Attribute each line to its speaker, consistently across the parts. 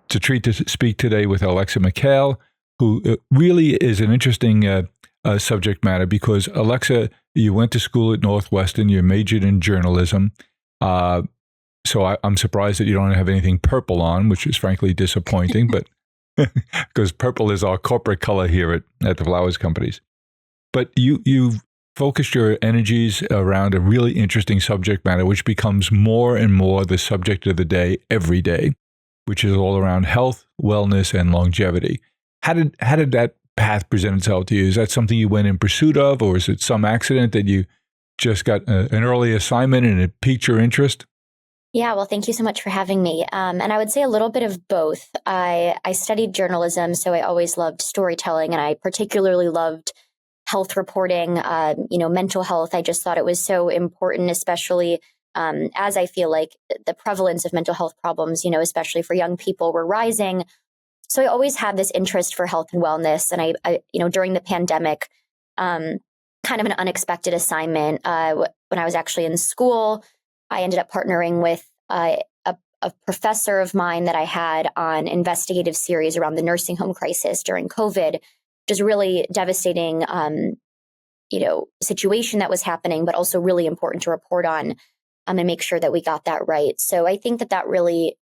Speaker 1: It's a treat to speak today with Alexa Mikhail, who really is an interesting subject matter because, Alexa, you went to school at Northwestern, you majored in journalism. So I'm surprised that you don't have anything purple on, which is frankly disappointing, but because purple is our corporate color here at the Flowers Companies. But you've focused your energies around a really interesting subject matter, which becomes more and more the subject of the day every day, which is all around health, wellness, and longevity. How did that path present itself to you? Is that something you went in pursuit of, or is it some accident that you just got an early assignment and it piqued your interest?
Speaker 2: Yeah, well, thank you so much for having me. And I would say a little bit of both. I studied journalism, so I always loved storytelling, and I particularly loved health reporting, mental health. I just thought it was so important, especially as I feel like the prevalence of mental health problems, especially for young people, were rising. So I always had this interest for health and wellness. And I during the pandemic, kind of an unexpected assignment, when I was actually in school, I ended up partnering with a professor of mine that I had on investigative series around the nursing home crisis during COVID, which is really devastating, situation that was happening, but also really important to report on and make sure that we got that right. So I think that really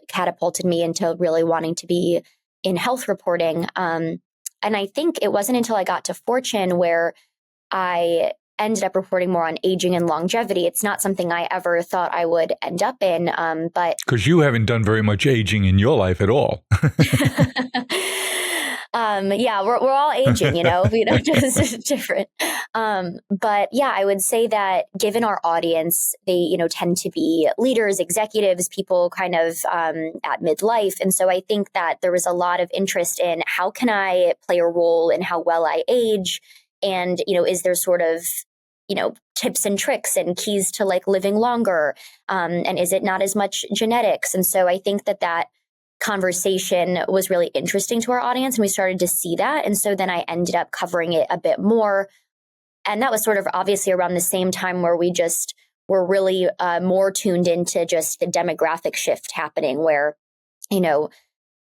Speaker 2: catapulted me into really wanting to be in health reporting. And I think it wasn't until I got to Fortune where I ended up reporting more on aging and longevity. It's not something I ever thought I would end up in, but
Speaker 1: because you haven't done very much aging in your life at all.
Speaker 2: Yeah, we're all aging, just different. But yeah, I would say that given our audience, they, tend to be leaders, executives, people kind of at midlife. And so I think that there was a lot of interest in how can I play a role in how well I age? And, is there sort of, tips and tricks and keys to like living longer? And is it not as much genetics? And so I think that conversation was really interesting to our audience, and we started to see that. And so then I ended up covering it a bit more. And that was sort of obviously around the same time where we just were really more tuned into just the demographic shift happening where,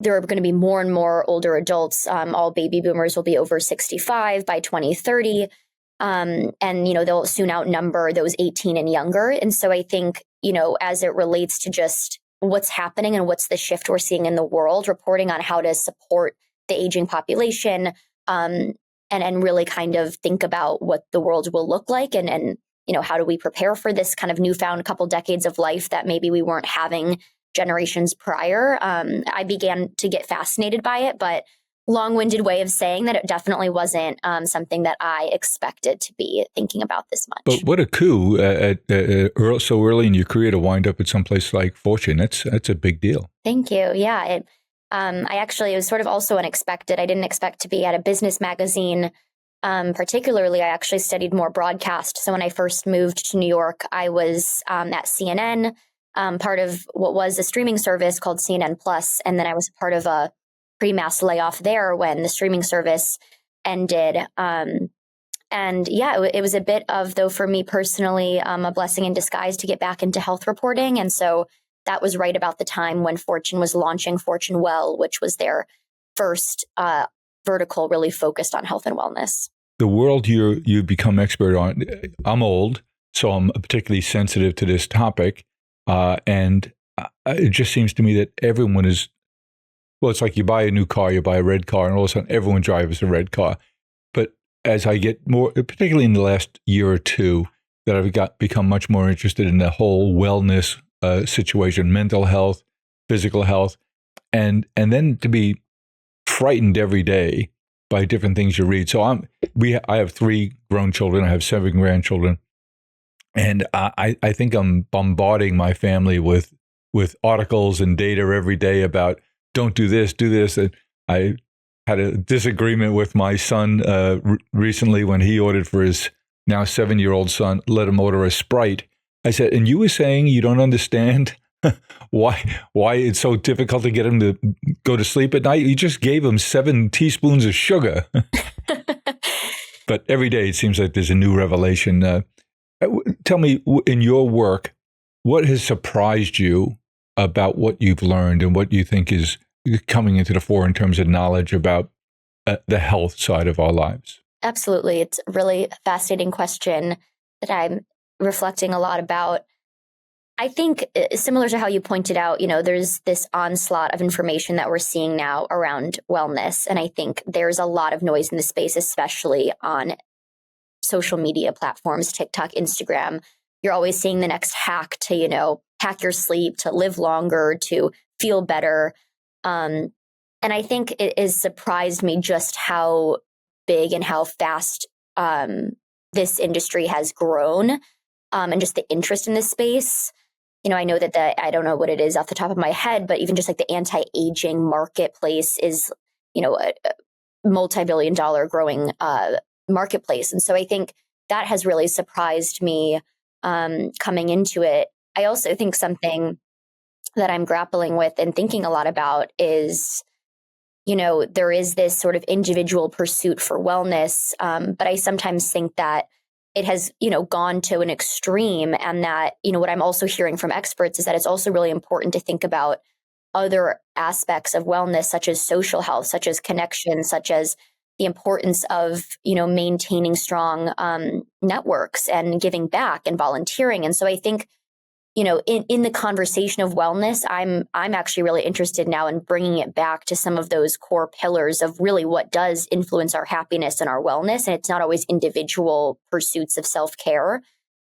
Speaker 2: there are going to be more and more older adults. All baby boomers will be over 65 by 2030. And, they'll soon outnumber those 18 and younger. And so I think, as it relates to just what's happening and what's the shift we're seeing in the world, reporting on how to support the aging population, and really kind of think about what the world will look like and how do we prepare for this kind of newfound couple decades of life that maybe we weren't having generations prior. I began to get fascinated by it, but long-winded way of saying that it definitely wasn't something that I expected to be thinking about this much.
Speaker 1: But what a coup so early in your career to wind up at some place like Fortune. That's a big deal.
Speaker 2: Thank you. Yeah. It was sort of also unexpected. I didn't expect to be at a business magazine. Particularly, I actually studied more broadcast. So when I first moved to New York, I was at CNN, part of what was a streaming service called CNN Plus. And then I was part of a pre-mass layoff there when the streaming service ended. It was a bit of, though, for me personally, a blessing in disguise to get back into health reporting. And so that was right about the time when Fortune was launching Fortune Well, which was their first vertical really focused on health and wellness.
Speaker 1: The world you become expert on, I'm old, so I'm particularly sensitive to this topic. And it just seems to me that everyone is, well, it's like you buy a new car, you buy a red car, and all of a sudden everyone drives a red car. But as I get more, particularly in the last year or two, that I've become much more interested in the whole wellness situation, mental health, physical health, and then to be frightened every day by different things you read. So I have 3 grown children, I have 7 grandchildren, and I think I'm bombarding my family with articles and data every day about don't do this, do this. And I had a disagreement with my son recently when he ordered for his now 7-year-old son, let him order a Sprite. I said, and you were saying you don't understand why it's so difficult to get him to go to sleep at night? You just gave him 7 teaspoons of sugar. But every day it seems like there's a new revelation. Tell me, in your work, what has surprised you about what you've learned and what you think is coming into the fore in terms of knowledge about the health side of our lives?
Speaker 2: Absolutely. It's a really fascinating question that I'm reflecting a lot about. I think similar to how you pointed out, there's this onslaught of information that we're seeing now around wellness. And I think there's a lot of noise in the space, especially on social media platforms, TikTok, Instagram. You're always seeing the next hack to, hack your sleep, to live longer, to feel better. And I think it has surprised me just how big and how fast this industry has grown, and just the interest in this space. I know that I don't know what it is off the top of my head, but even just like the anti-aging marketplace is, a multi-billion dollar growing marketplace. And so I think that has really surprised me coming into it. I also think something that I'm grappling with and thinking a lot about is, there is this sort of individual pursuit for wellness. But I sometimes think that it has, gone to an extreme, and that, what I'm also hearing from experts is that it's also really important to think about other aspects of wellness, such as social health, such as connection, such as the importance of, maintaining strong networks and giving back and volunteering. And so I think, in the conversation of wellness, I'm actually really interested now in bringing it back to some of those core pillars of really what does influence our happiness and our wellness. And it's not always individual pursuits of self-care.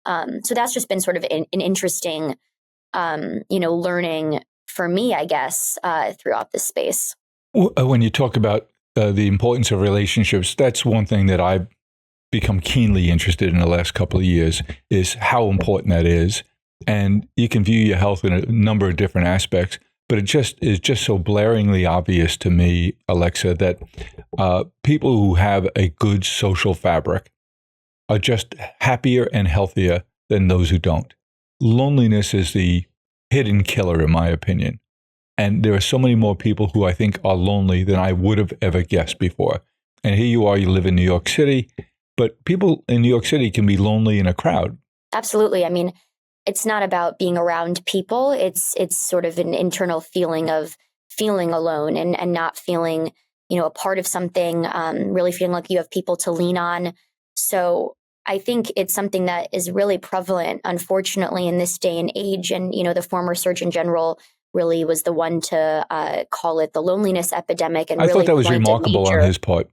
Speaker 2: So that's just been sort of an interesting, learning for me, I guess, throughout this space.
Speaker 1: When you talk about the importance of relationships, that's one thing that I've become keenly interested in the last couple of years, is how important that is. And you can view your health in a number of different aspects, but it is just so blaringly obvious to me, Alexa, that people who have a good social fabric are just happier and healthier than those who don't. Loneliness is the hidden killer, in my opinion. And there are so many more people who I think are lonely than I would have ever guessed before. And here you are, you live in New York City, but people in New York City can be lonely in a crowd.
Speaker 2: Absolutely. I mean, it's not about being around people. It's sort of an internal feeling of feeling alone and not feeling, a part of something, really feeling like you have people to lean on. So I think it's something that is really prevalent, unfortunately, in this day and age. And, the former Surgeon General really was the one to call it the loneliness epidemic. And
Speaker 1: I
Speaker 2: really
Speaker 1: thought that was remarkable on his part.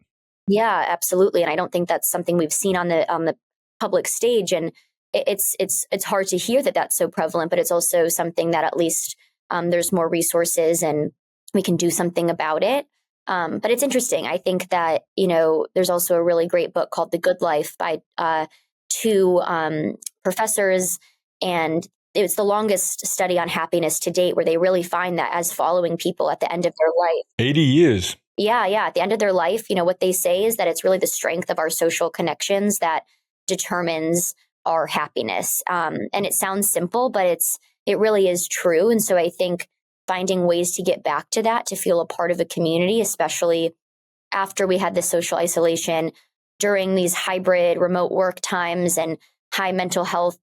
Speaker 2: Yeah, absolutely. And I don't think that's something we've seen on the public stage. And it's hard to hear that that's so prevalent, but it's also something that at least there's more resources and we can do something about it. But it's interesting. I think that, there's also a really great book called The Good Life by two professors, and it's the longest study on happiness to date, where they really find that as following people at the end of their life.
Speaker 1: 80 years.
Speaker 2: Yeah. At the end of their life, what they say is that it's really the strength of our social connections that determines our happiness. And it sounds simple, but it really is true. And so I think finding ways to get back to that, to feel a part of a community, especially after we had the social isolation during these hybrid remote work times and high mental health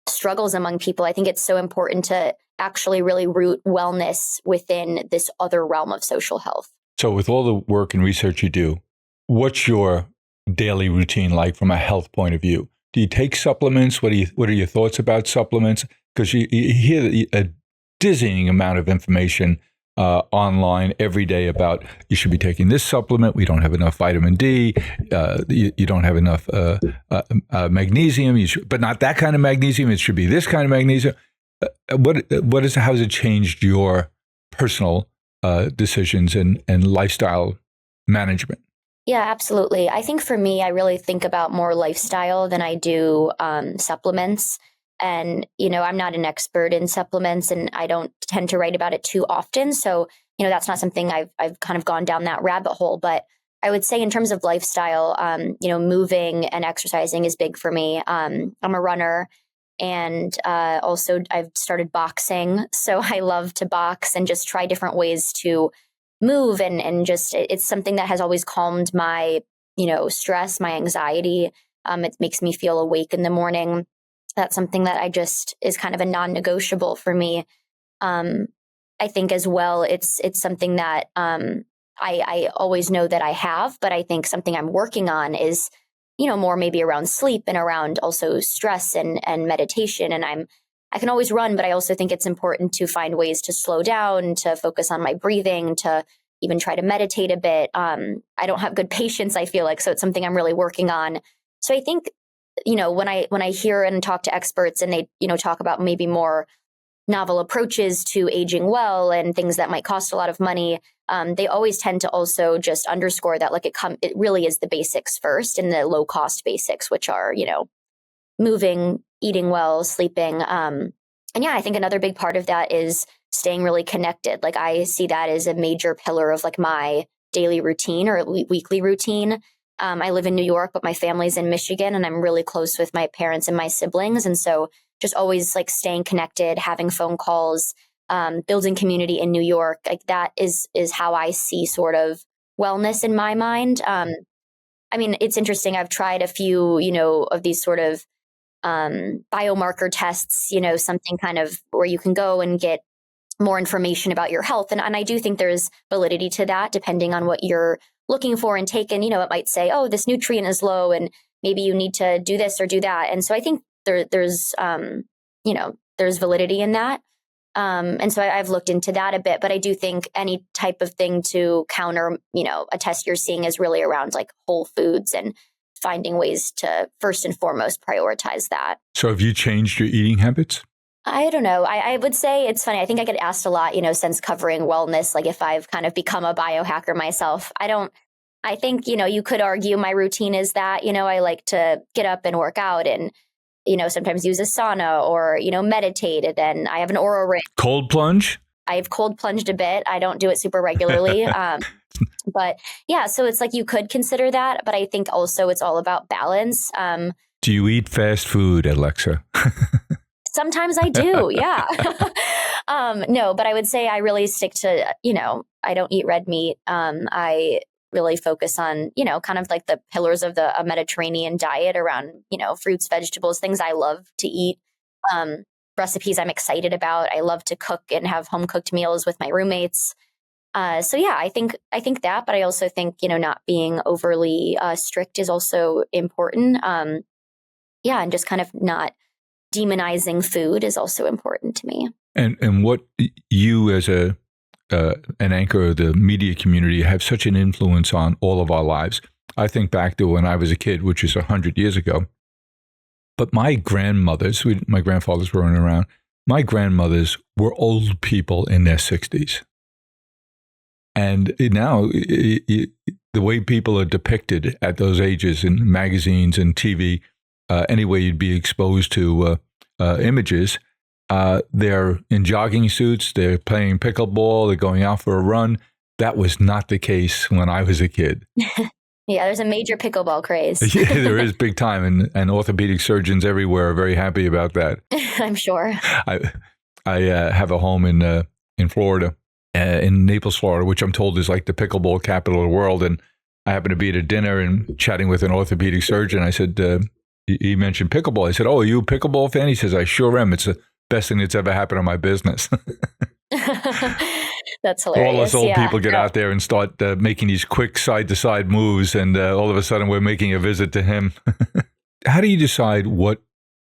Speaker 2: struggles among people, I think it's so important to actually really root wellness within this other realm of social health.
Speaker 1: So with all the work and research you do, what's your daily routine like from a health point of view? Do you take supplements? What are your thoughts about supplements? Because you hear a dizzying amount of information online every day about you should be taking this supplement. We don't have enough vitamin D. You don't have enough magnesium. But not that kind of magnesium. It should be this kind of magnesium. How has it changed your personal decisions and lifestyle management?
Speaker 2: Yeah, absolutely. I think for me, I really think about more lifestyle than I do supplements. And, I'm not an expert in supplements and I don't tend to write about it too often. So, that's not something I've kind of gone down that rabbit hole. But I would say in terms of lifestyle, moving and exercising is big for me. I'm a runner, and also I've started boxing. So I love to box and just try different ways to move, and just it's something that has always calmed my stress, my anxiety. It makes me feel awake in the morning. That's something that I just is kind of a non-negotiable for me. I think as well, it's something that I always know that I have, but I think something I'm working on is, more maybe around sleep and around also stress and meditation. And I can always run, but I also think it's important to find ways to slow down, to focus on my breathing, to even try to meditate a bit. I don't have good patience, I feel like, so it's something I'm really working on. So I think, when I hear and talk to experts and they, talk about maybe more novel approaches to aging well and things that might cost a lot of money, they always tend to also just underscore that like it really is the basics first, and the low cost basics, which are, moving, eating well, sleeping. And yeah, I think another big part of that is staying really connected. Like I see that as a major pillar of like my daily routine or weekly routine. I live in New York, but my family's in Michigan, and I'm really close with my parents and my siblings. And so just always like staying connected, having phone calls, building community in New York, like that is how I see sort of wellness in my mind. I mean, it's interesting. I've tried a few, of these sort of biomarker tests, something kind of where you can go and get more information about your health. And I do think there's validity to that, depending on what you're looking for and taken. It might say, oh, this nutrient is low and maybe you need to do this or do that. And so I think there's validity in that. And so I've looked into that a bit, but I do think any type of thing to counter, a test you're seeing is really around like whole foods and finding ways to first and foremost prioritize that.
Speaker 1: So have you changed your eating habits?
Speaker 2: I don't know. I would say it's funny. I think I get asked a lot, since covering wellness, like if I've kind of become a biohacker myself. I think, you could argue my routine is that, I like to get up and work out and, sometimes use a sauna or, meditate. And then I have an Oura ring.
Speaker 1: Cold plunge?
Speaker 2: I've cold plunged a bit. I don't do it super regularly. But yeah, so it's like you could consider that. But I think also it's all about balance.
Speaker 1: Do you eat fast food, Alexa?
Speaker 2: Sometimes I do, yeah. No, but I would say I really stick to, I don't eat red meat. I really focus on, kind of like the pillars of a Mediterranean diet around, fruits, vegetables, things I love to eat, recipes I'm excited about. I love to cook and have home cooked meals with my roommates. So yeah, I think that, but I also think, not being overly strict is also important. Yeah, and just kind of not demonizing food is also important to me.
Speaker 1: And what you as an anchor of the media community have such an influence on all of our lives. I think back to when I was a kid, which is 100 years ago. But my grandmothers, my grandfathers weren't around. My grandmothers were old people in their 60s. And now the way people are depicted at those ages in magazines and TV, any way you'd be exposed to images, they're in jogging suits, they're playing pickleball, they're going out for a run. That was not the case when I was a kid.
Speaker 2: Yeah, there's a major pickleball craze.
Speaker 1: Yeah, there is big time, and orthopedic surgeons everywhere are very happy about that.
Speaker 2: I'm sure.
Speaker 1: I have a home in Florida, in Naples, Florida, which I'm told is like the pickleball capital of the world. And I happened to be at a dinner and chatting with an orthopedic surgeon. I said, he mentioned pickleball. I said, oh, are you a pickleball fan? He says, I sure am. It's the best thing that's ever happened in my business.
Speaker 2: That's hilarious.
Speaker 1: All us old people get out there and start making these quick side-to-side moves, and all of a sudden we're making a visit to him. How do you decide what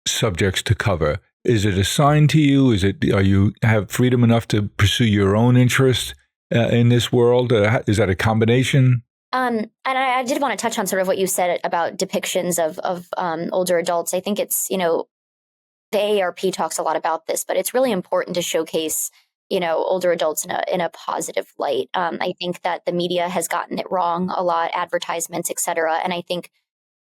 Speaker 1: subjects to cover? Is it assigned to you? Are you have freedom enough to pursue your own interest in this world? Is that a combination?
Speaker 2: And I did want to touch on sort of what you said about depictions of older adults. I think it's, the AARP talks a lot about this, but it's really important to showcase, older adults in a positive light. I think that the media has gotten it wrong a lot, advertisements, et cetera. And I think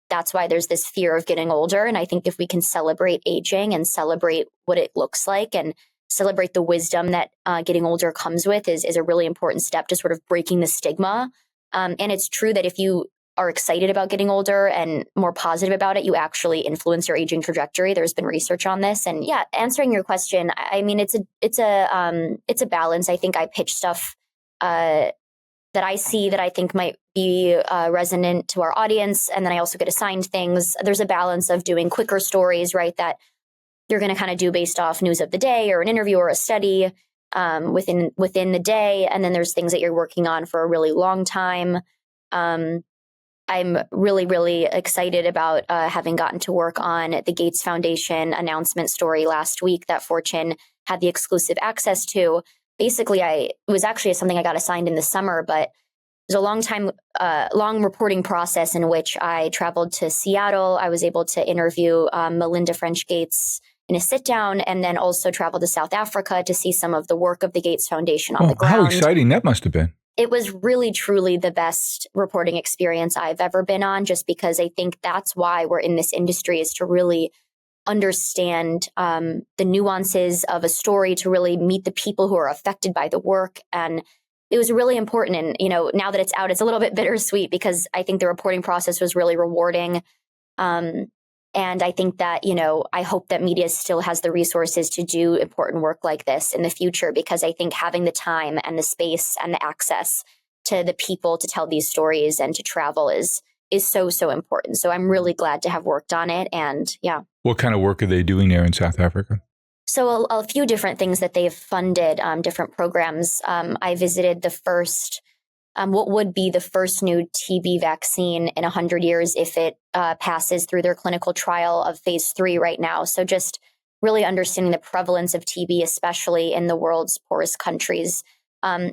Speaker 2: that's why there's this fear of getting older. And I think if we can celebrate aging and celebrate what it looks like and celebrate the wisdom that getting older comes with is a really important step to sort of breaking the stigma. And it's true that if you are excited about getting older and more positive about it, you actually influence your aging trajectory. There's been research on this. And yeah, answering your question, I mean, it's a balance. I think I pitch stuff that I see that I think might be resonant to our audience. And then I also get assigned things. There's a balance of doing quicker stories, right, that you're going to kind of do based off news of the day or an interview or a study. within the day, and then there's things that you're working on for a really long time. I'm really, really excited about having gotten to work on the Gates Foundation announcement story last week that Fortune had the exclusive access to. Basically, it was actually something I got assigned in the summer, but it was a long reporting process in which I traveled to Seattle. I was able to interview Melinda French Gates in a sit down, and then also traveled to South Africa to see some of the work of the Gates Foundation on the ground.
Speaker 1: How exciting that must have been.
Speaker 2: It was really, truly the best reporting experience I've ever been on, just because I think that's why we're in this industry, is to really understand the nuances of a story, to really meet the people who are affected by the work. And it was really important. And, now that it's out, it's a little bit bittersweet, because I think the reporting process was really rewarding. And I think that, I hope that media still has the resources to do important work like this in the future, because I think having the time and the space and the access to the people to tell these stories and to travel is so, so important. So I'm really glad to have worked on it. And yeah.
Speaker 1: What kind of work are they doing there in South Africa?
Speaker 2: So a few different things that they've funded, different programs. I visited the first what would be the first new TB vaccine in 100 years if it passes through their clinical trial of phase 3 right now. So just really understanding the prevalence of TB, especially in the world's poorest countries,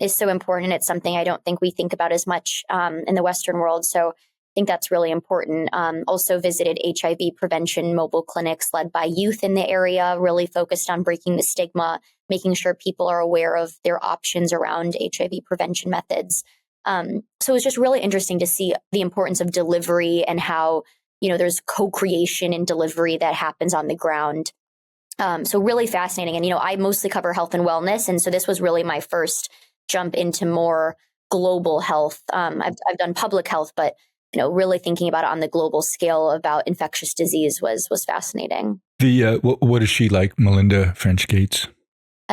Speaker 2: is so important. It's something I don't think we think about as much in the Western world. So I think that's really important. Also visited HIV prevention mobile clinics led by youth in the area, really focused on breaking the stigma, making sure people are aware of their options around HIV prevention methods. So it's just really interesting to see the importance of delivery and how, there's co-creation in delivery that happens on the ground. So really fascinating. And, I mostly cover health and wellness. And so this was really my first jump into more global health. I've done public health, but, really thinking about it on the global scale about infectious disease was fascinating.
Speaker 1: What is she like, Melinda French Gates?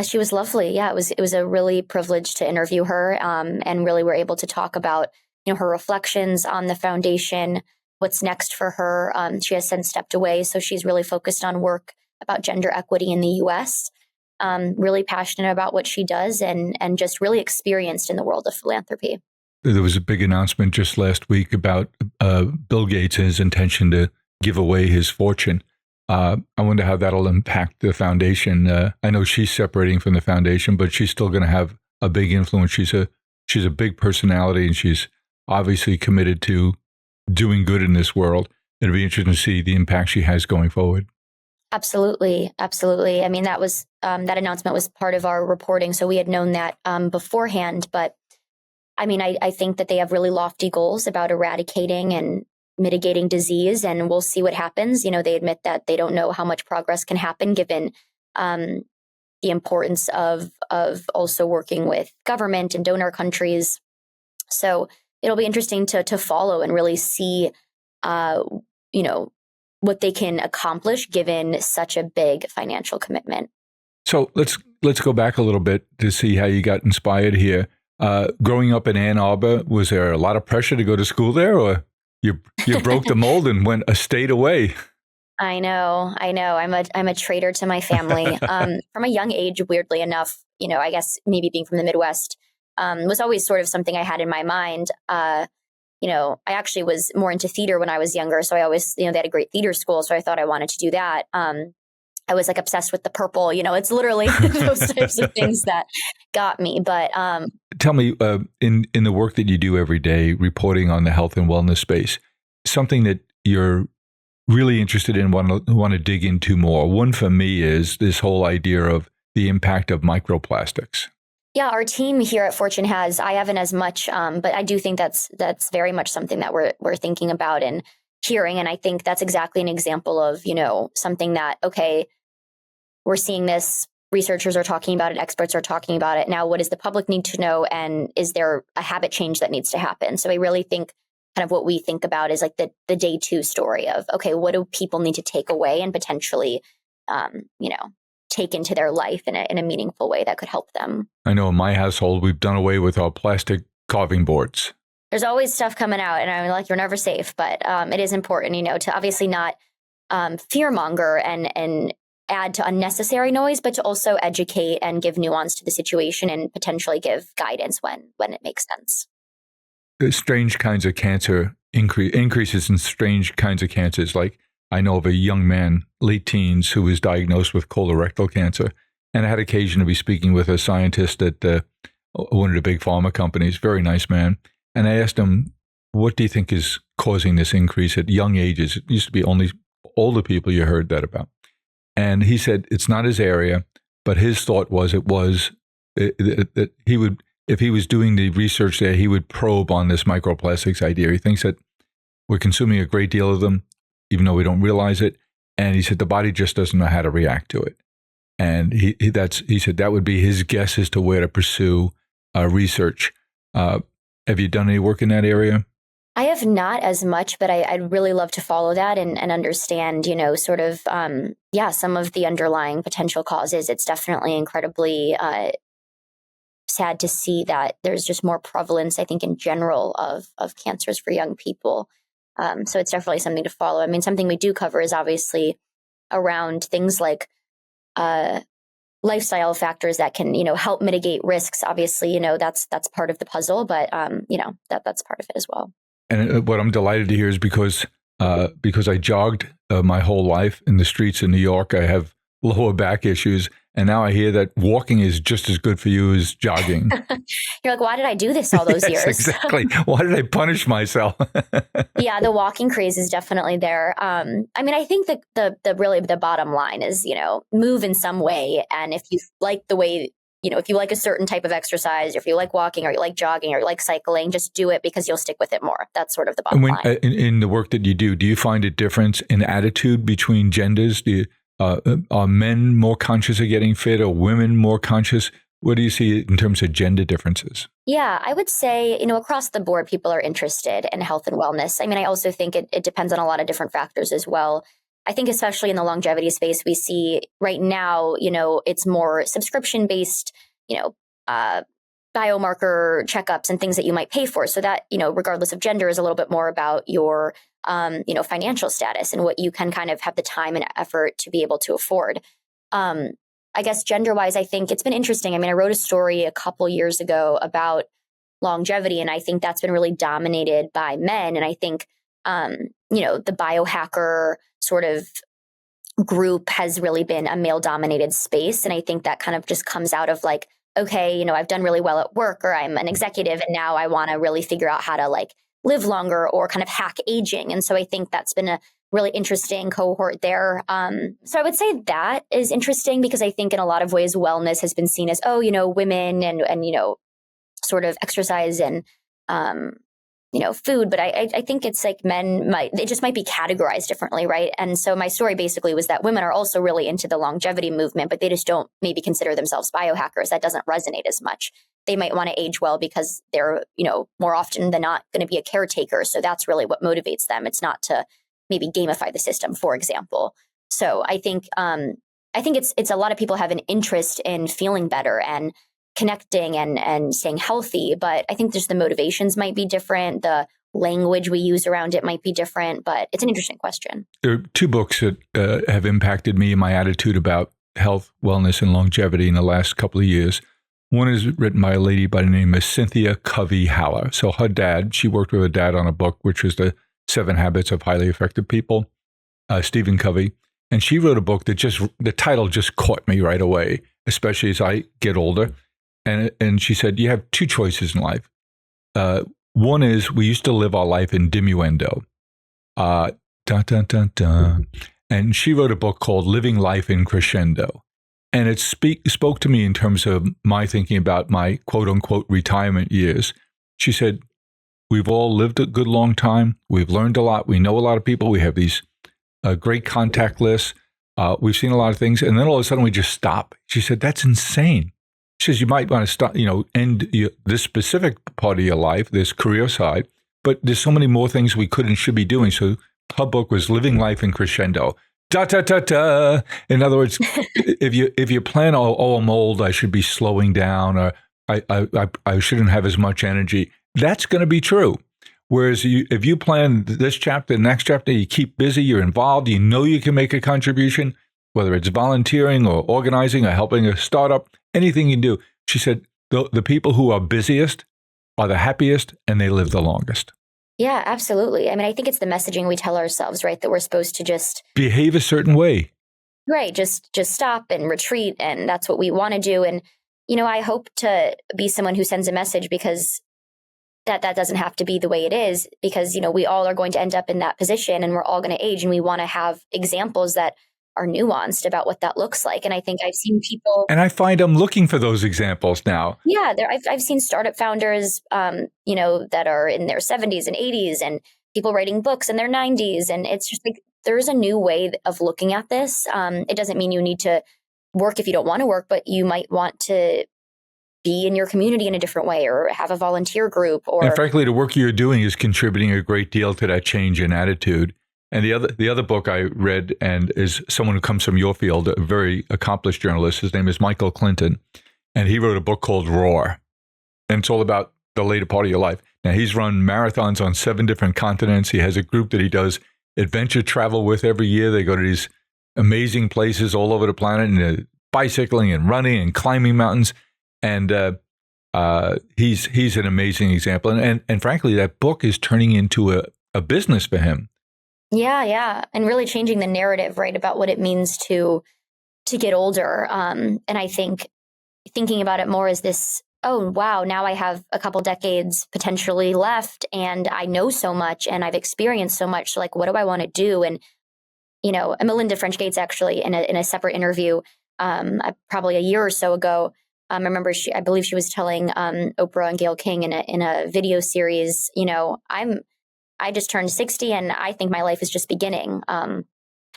Speaker 2: She was lovely. Yeah, it was a really privilege to interview her, and really we're able to talk about her reflections on the foundation, what's next for her. She has since stepped away, so she's really focused on work about gender equity in the U.S. Really passionate about what she does, and just really experienced in the world of philanthropy.
Speaker 1: There was a big announcement just last week about Bill Gates and his intention to give away his fortune. I wonder how that'll impact the foundation. I know she's separating from the foundation, but she's still going to have a big influence. She's a big personality, and she's obviously committed to doing good in this world. It'll be interesting to see the impact she has going forward.
Speaker 2: Absolutely. Absolutely. I mean, that was that announcement was part of our reporting, so we had known that beforehand. But I mean, I think that they have really lofty goals about eradicating and mitigating disease, and we'll see what happens. They admit that they don't know how much progress can happen given the importance of also working with government and donor countries. So it'll be interesting to follow and really see, what they can accomplish given such a big financial commitment.
Speaker 1: So let's go back a little bit to see how you got inspired here. Growing up in Ann Arbor, was there a lot of pressure to go to school there, or you broke the mold and went a state away?
Speaker 2: I know. I'm a traitor to my family. From a young age, weirdly enough, I guess maybe being from the Midwest, was always sort of something I had in my mind. I actually was more into theater when I was younger. So I always, they had a great theater school. So I thought I wanted to do that. I was like obsessed with the purple, it's literally those types of things that got me. But
Speaker 1: tell me, in the work that you do every day, reporting on the health and wellness space, something that you're really interested in, want to dig into more. One for me is this whole idea of the impact of microplastics.
Speaker 2: Yeah, our team here at Fortune I haven't as much, but I do think that's very much something that we're thinking about and hearing. And I think that's exactly an example of, something that, okay, we're seeing this, researchers are talking about it, experts are talking about it. Now, what does the public need to know? And is there a habit change that needs to happen? So I really think kind of what we think about is like the day two story of, okay, what do people need to take away and potentially, take into their life in a meaningful way that could help them.
Speaker 1: I know in my household, we've done away with our plastic carving boards.
Speaker 2: There's always stuff coming out, and I'm like, you're never safe, but it is important, to obviously not fearmonger and add to unnecessary noise, but to also educate and give nuance to the situation and potentially give guidance when it makes sense.
Speaker 1: Strange kinds of cancer increases in strange kinds of cancers. Like I know of a young man, late teens, who was diagnosed with colorectal cancer. And I had occasion to be speaking with a scientist at one of the big pharma companies, very nice man. And I asked him, what do you think is causing this increase at young ages? It used to be only older people you heard that about. And he said it's not his area, but his thought was that he would, if he was doing the research there, he would probe on this microplastics idea. He thinks that we're consuming a great deal of them, even though we don't realize it. And he said the body just doesn't know how to react to it. And he said that would be his guess as to where to pursue research. Have you done any work in that area?
Speaker 2: I have not as much, but I'd really love to follow that and understand, sort of, some of the underlying potential causes. It's definitely incredibly sad to see that there's just more prevalence, I think, in general of cancers for young people. So it's definitely something to follow. I mean, something we do cover is obviously around things like lifestyle factors that can, help mitigate risks. Obviously, that's part of the puzzle, but, that's part of it as well.
Speaker 1: And what I'm delighted to hear is because I jogged my whole life in the streets of New York, I have lower back issues. And now I hear that walking is just as good for you as jogging.
Speaker 2: You're like, why did I do this all those years?
Speaker 1: Exactly. Why did I punish myself?
Speaker 2: Yeah, the walking craze is definitely there. I mean, I think the bottom line is, move in some way. And if you like the way, if you like a certain type of exercise, or if you like walking or you like jogging or you like cycling, just do it because you'll stick with it more. That's sort of the bottom line.
Speaker 1: In the work that you do you find a difference in attitude between genders? Are men more conscious of getting fit, or women more conscious? What do you see in terms of gender differences?
Speaker 2: Yeah, I would say, across the board, people are interested in health and wellness. I mean, I also think it depends on a lot of different factors as well. I think especially in the longevity space, we see right now, it's more subscription-based, biomarker checkups and things that you might pay for. So that, regardless of gender, is a little bit more about your, financial status and what you can kind of have the time and effort to be able to afford. I guess gender-wise, I think it's been interesting. I mean, I wrote a story a couple years ago about longevity, and I think that's been really dominated by men. And I think, the biohacker sort of group has really been a male-dominated space. And I think that kind of just comes out of like, okay, I've done really well at work, or I'm an executive, and now I want to really figure out how to like live longer or kind of hack aging. And so I think that's been a really interesting cohort there. So I would say that is interesting because I think in a lot of ways, wellness has been seen as, women and sort of exercise and, food. But I think it's like they just might be categorized differently, right? And so my story basically was that women are also really into the longevity movement, but they just don't maybe consider themselves biohackers. That doesn't resonate as much. They might want to age well because they're, more often than not going to be a caretaker. So that's really what motivates them. It's not to maybe gamify the system, for example. So I think it's a lot of people have an interest in feeling better and connecting and staying healthy. But I think just the motivations might be different. The language we use around it might be different, but it's an interesting question.
Speaker 1: There are two books that have impacted me and my attitude about health, wellness, and longevity in the last couple of years. One is written by a lady by the name of Cynthia Covey-Haller. So her dad, she worked with her dad on a book, which was the 7 Habits of Highly Effective People, Stephen Covey. And she wrote a book that the title just caught me right away, especially as I get older. And she said, you have 2 choices in life. One is we used to live our life in diminuendo. Dun, dun, dun, dun. And she wrote a book called Living Life in Crescendo. And it spoke to me in terms of my thinking about my quote unquote retirement years. She said, we've all lived a good long time. We've learned a lot. We know a lot of people. We have these great contact lists. We've seen a lot of things. And then all of a sudden we just stop. She said, that's insane. She says, you might want to stop, end this specific part of your life, this career side, but there's so many more things we could and should be doing. So her book was Living Life in Crescendo. Da, da, da, da. In other words, if you plan, I'm old, I should be slowing down, or I shouldn't have as much energy, that's going to be true. Whereas if you plan this chapter, the next chapter, you keep busy, you're involved, you can make a contribution, whether it's volunteering or organizing or helping a startup, anything you do. She said, the people who are busiest are the happiest and they live the longest.
Speaker 2: Yeah, absolutely. I mean, I think it's the messaging we tell ourselves, right? That we're supposed to just
Speaker 1: behave a certain way.
Speaker 2: Right. Just stop and retreat. And that's what we want to do. And, I hope to be someone who sends a message, because that doesn't have to be the way it is, because, we all are going to end up in that position and we're all going to age, and we want to have examples that are nuanced about what that looks like. And I think I've seen people,
Speaker 1: and I find I'm looking for those examples now.
Speaker 2: Yeah, I've seen startup founders, that are in their 70s and 80s, and people writing books in their 90s. And it's just like, there's a new way of looking at this. It doesn't mean you need to work if you don't want to work, but you might want to be in your community in a different way, or have a volunteer group.
Speaker 1: And frankly, the work you're doing is contributing a great deal to that change in attitude. And the other book I read, and is someone who comes from your field, a very accomplished journalist. His name is Michael Clinton, and he wrote a book called Roar, and it's all about the later part of your life. Now, he's run marathons on 7 different continents. He has a group that he does adventure travel with every year. They go to these amazing places all over the planet, and bicycling and running and climbing mountains. And he's an amazing example. And frankly, that book is turning into a business for him.
Speaker 2: Yeah. And really changing the narrative, right, about what it means to get older. And I think thinking about it more as this, oh, wow, now I have a couple decades potentially left, and I know so much and I've experienced so much. So, like, what do I want to do? And, and Melinda French Gates, actually, in a separate interview, probably a year or so ago, I remember I believe she was telling Oprah and Gayle King in a video series, I just turned 60 and I think my life is just beginning, kind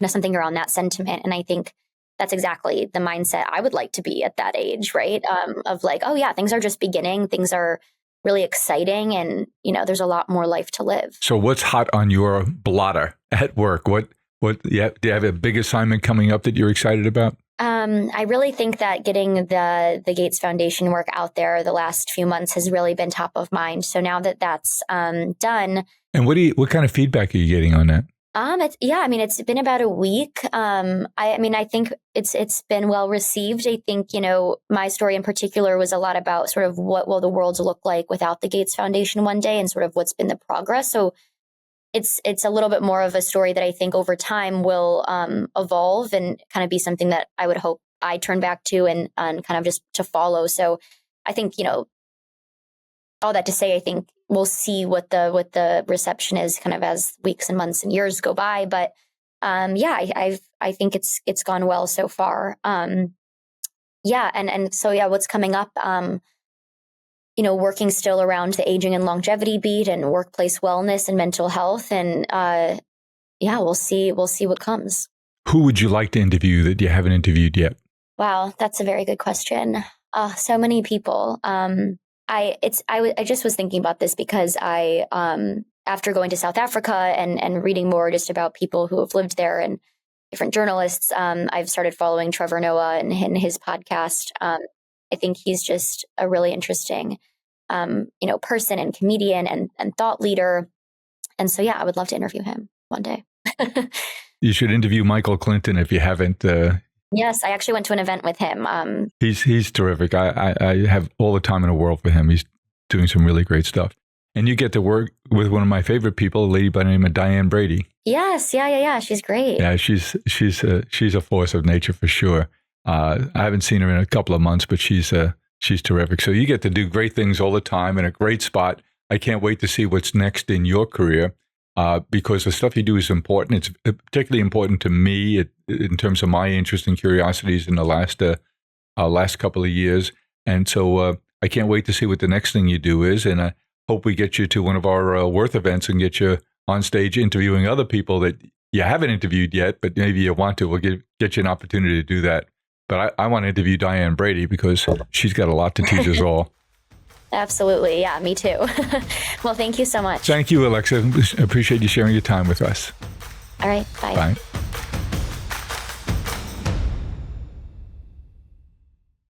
Speaker 2: of something around that sentiment. And I think that's exactly the mindset I would like to be at that age, right? Of like, oh yeah, things are just beginning. Things are really exciting, and there's a lot more life to live.
Speaker 1: So what's hot on your blotter at work? Do you have a big assignment coming up that you're excited about?
Speaker 2: I really think that getting the Gates Foundation work out there the last few months has really been top of mind. So now that that's done.
Speaker 1: And what kind of feedback are you getting on that?
Speaker 2: It's been about a week. I think it's been well received. I think, my story in particular was a lot about sort of what will the world look like without the Gates Foundation one day, and sort of what's been the progress. So it's a little bit more of a story that I think over time will evolve and kind of be something that I would hope I turn back to and kind of just to follow. So I think, all that to say, I think we'll see what the reception is kind of as weeks and months and years go by. But I think it's gone well so far. What's coming up? Working still around the aging and longevity beat and workplace wellness and mental health. And we'll see what comes. Who
Speaker 1: would you like to interview that you haven't interviewed yet?
Speaker 2: Wow, that's a very good question. So many people. I just was thinking about this because I, after going to South Africa and reading more just about people who have lived there and different journalists, I've started following Trevor Noah and his podcast. I think he's just a really interesting, person and comedian and thought leader. And so, I would love to interview him one day.
Speaker 1: You should interview Michael Clinton if you haven't.
Speaker 2: Yes, I actually went to an event with him.
Speaker 1: He's terrific. I have all the time in the world for him. He's doing some really great stuff. And you get to work with one of my favorite people, a lady by the name of Diane Brady.
Speaker 2: Yes, yeah. She's great.
Speaker 1: Yeah, she's a force of nature for sure. I haven't seen her in a couple of months, but she's terrific. So you get to do great things all the time in a great spot. I can't wait to see what's next in your career. Because the stuff you do is important. It's particularly important to me in terms of my interest and curiosities in the last couple of years. And so I can't wait to see what the next thing you do is. And I hope we get you to one of our Worth events and get you on stage interviewing other people that you haven't interviewed yet, but maybe you want to. We'll get you an opportunity to do that. But I want to interview Diane Brady because she's got a lot to teach us all.
Speaker 2: Absolutely. Yeah, me too. Well, thank you so much.
Speaker 1: Thank you, Alexa. Appreciate you sharing your time with us.
Speaker 2: All right. Bye.
Speaker 1: Bye.